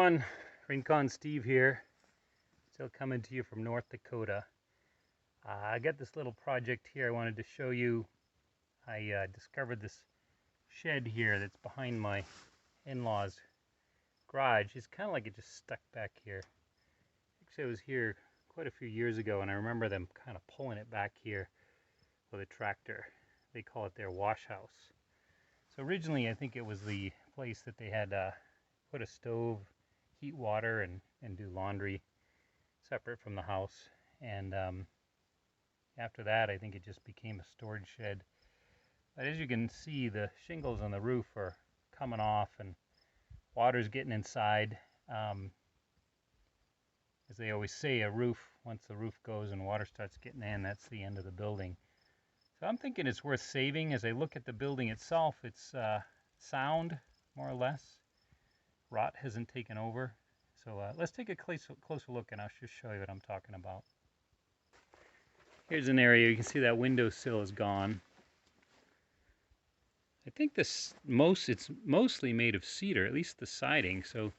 everyone, Rincon Steve here, still coming to you from North Dakota. I got this little project here I wanted to show you. I discovered this shed here that's behind my in-laws' garage. It's kind of like it just stuck back here. Actually, I was here quite a few years ago and I remember them kind of pulling it back here with a tractor. They call it their wash house. So originally I think it was the place that they had put a stove, heat water, and do laundry separate from the house. And after that, I think it just became a storage shed. But as you can see, the shingles on the roof are coming off and water's getting inside. As they always say, once the roof goes and water starts getting in, that's the end of the building. So I'm thinking it's worth saving. As I look at the building itself, it's sound, more or less. Rot hasn't taken over. So let's take a closer look and I'll just show you what I'm talking about. Here's an area, you can see that windowsill is gone. I think it's mostly made of cedar, at least the siding, so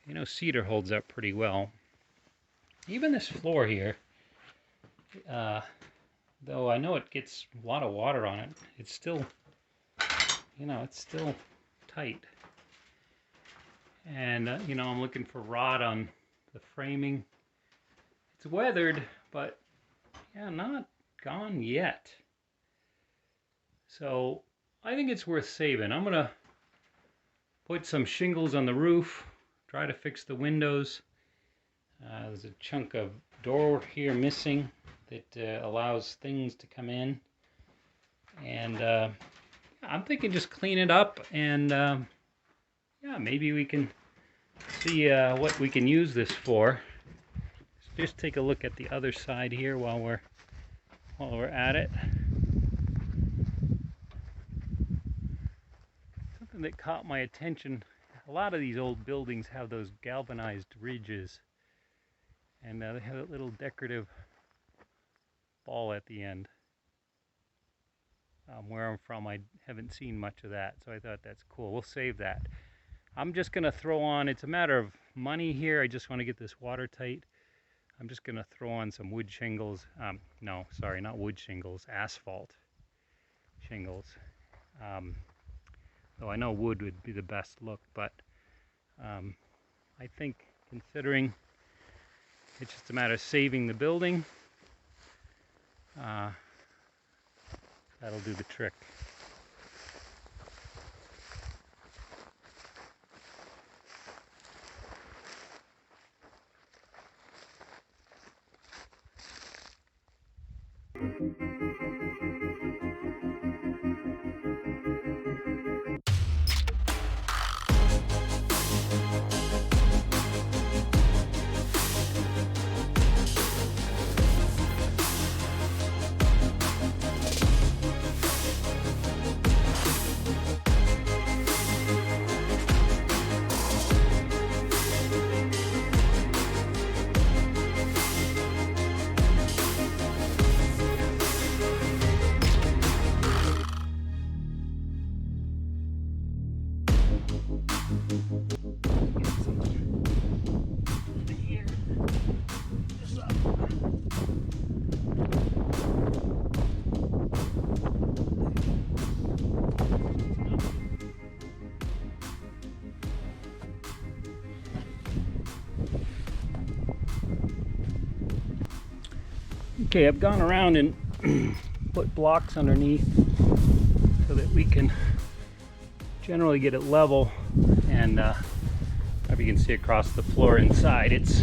you know cedar holds up pretty well. Even this floor here, though I know it gets a lot of water on it, it's still, it's still tight. And, I'm looking for rot on the framing. It's weathered, but, yeah, not gone yet. So, I think it's worth saving. I'm going to put some shingles on the roof, try to fix the windows. There's a chunk of door here missing that allows things to come in. And I'm thinking just clean it up and yeah, maybe we can see what we can use this for. Just take a look at the other side here while we're at it. Something that caught my attention, a lot of these old buildings have those galvanized ridges, and they have a little decorative ball at the end. Where I'm from, I haven't seen much of that, so I thought that's cool. We'll save that. I'm just going to throw on, it's a matter of money here, I just want to get this watertight. I'm just going to throw on some wood shingles, no, sorry, not wood shingles, asphalt shingles. Though I know wood would be the best look, but I think considering it's just a matter of saving the building, that'll do the trick. Okay, I've gone around and put blocks underneath so that we can generally get it level, and if you can see across the floor inside, it's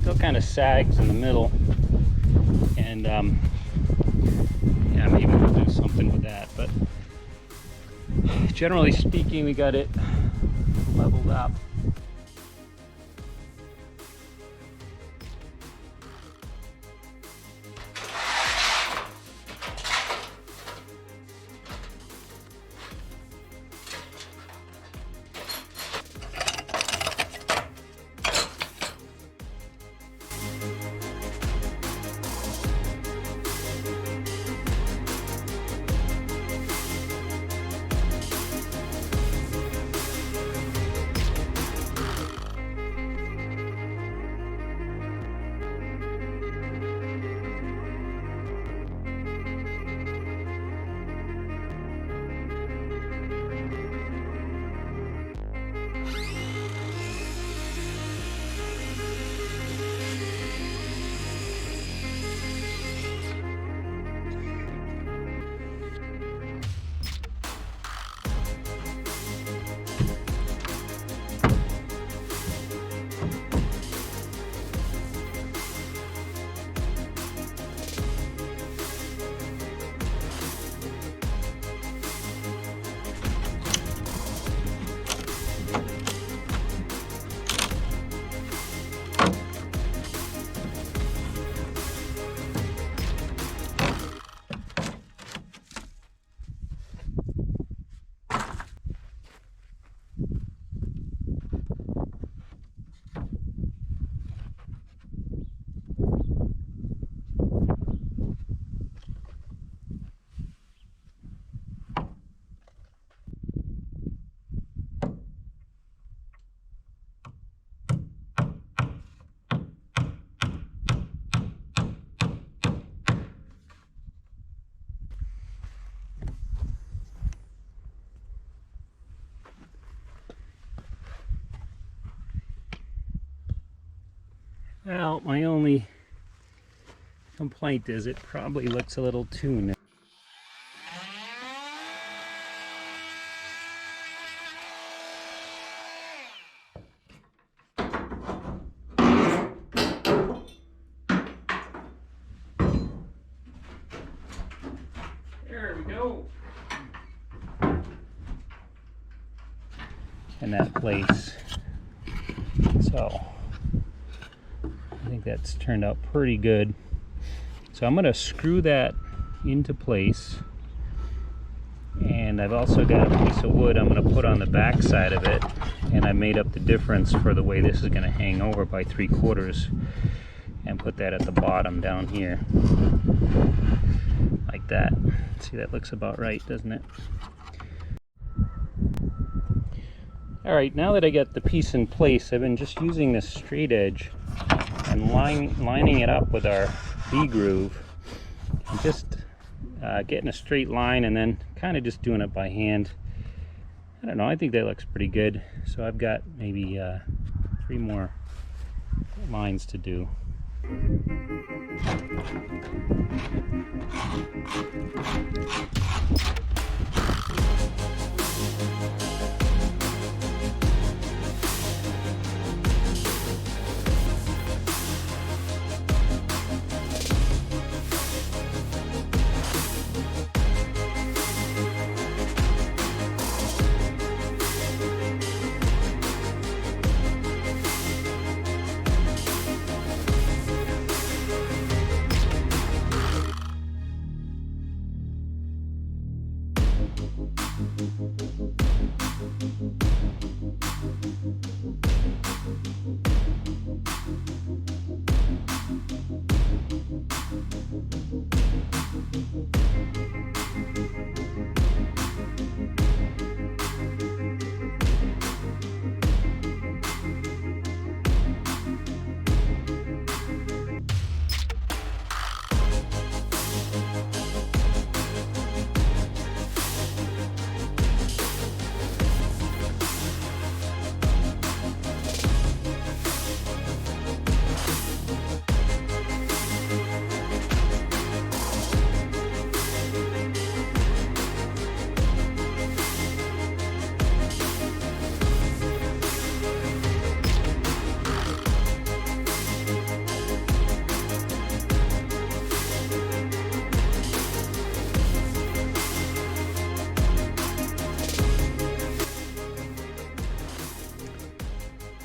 still kind of sags in the middle, and yeah, maybe we'll do something with that, but generally speaking, we got it leveled up. Well, my only complaint is it probably looks a little tuned. There we go. In that place. So I think that's turned out pretty good. So I'm going to screw that into place, and I've also got a piece of wood I'm going to put on the back side of it, and I made up the difference for the way this is going to hang over by 3/4 and put that at the bottom down here like that. See, that looks about right, doesn't it? Alright, now that I got the piece in place, I've been just using this straight edge and lining it up with our V-groove, and just getting a straight line and then kind of just doing it by hand. I don't know, I think that looks pretty good. So I've got maybe 3 more lines to do.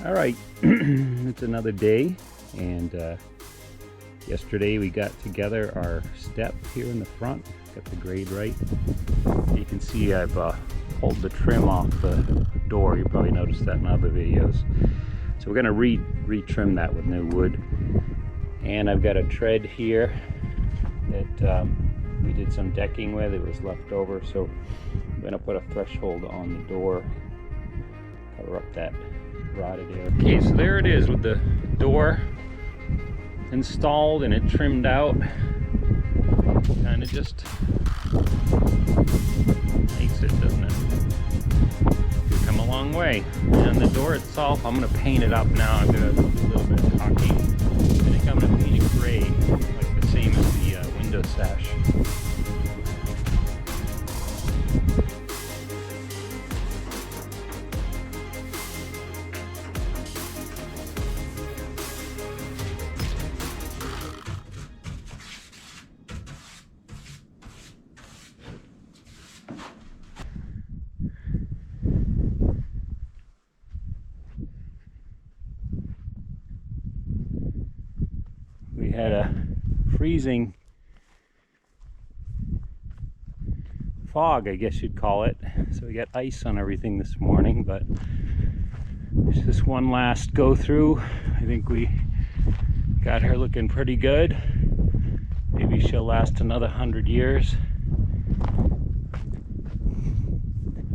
All right, it's another day, and yesterday we got together our step here in the front, got the grade right. You can see I've pulled the trim off the door. You probably noticed that in other videos. So we're going to re-trim that with new wood. And I've got a tread here that we did some decking with. It was left over, so I'm going to put a threshold on the door, cover up that rotted area. Okay, so there it is with the door installed and it trimmed out. Kind of just makes it, doesn't it? Come a long way. And the door itself, I'm going to paint it up now. I'm going to do a little bit of caulking. I think I'm going to paint it gray, like the same as the window sash. We had a freezing fog, I guess you'd call it. So we got ice on everything this morning, but there's this one last go through. I think we got her looking pretty good. Maybe she'll last another 100 years.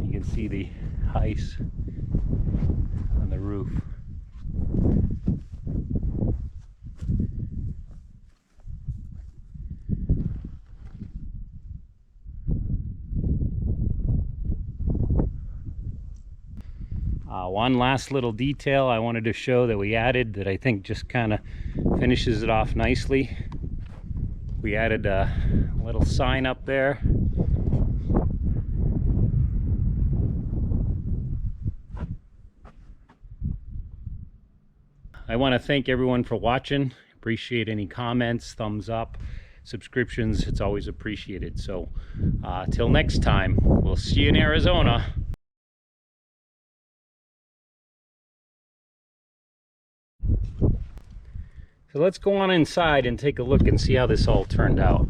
You can see the ice on the roof. One last little detail I wanted to show that we added that I think just kind of Finishes it off nicely. We added a little sign up there. I want to thank everyone for watching. Appreciate any comments, thumbs up, subscriptions. It's always appreciated. So till next time, we'll see you in Arizona. So let's go on inside and take a look and see how this all turned out.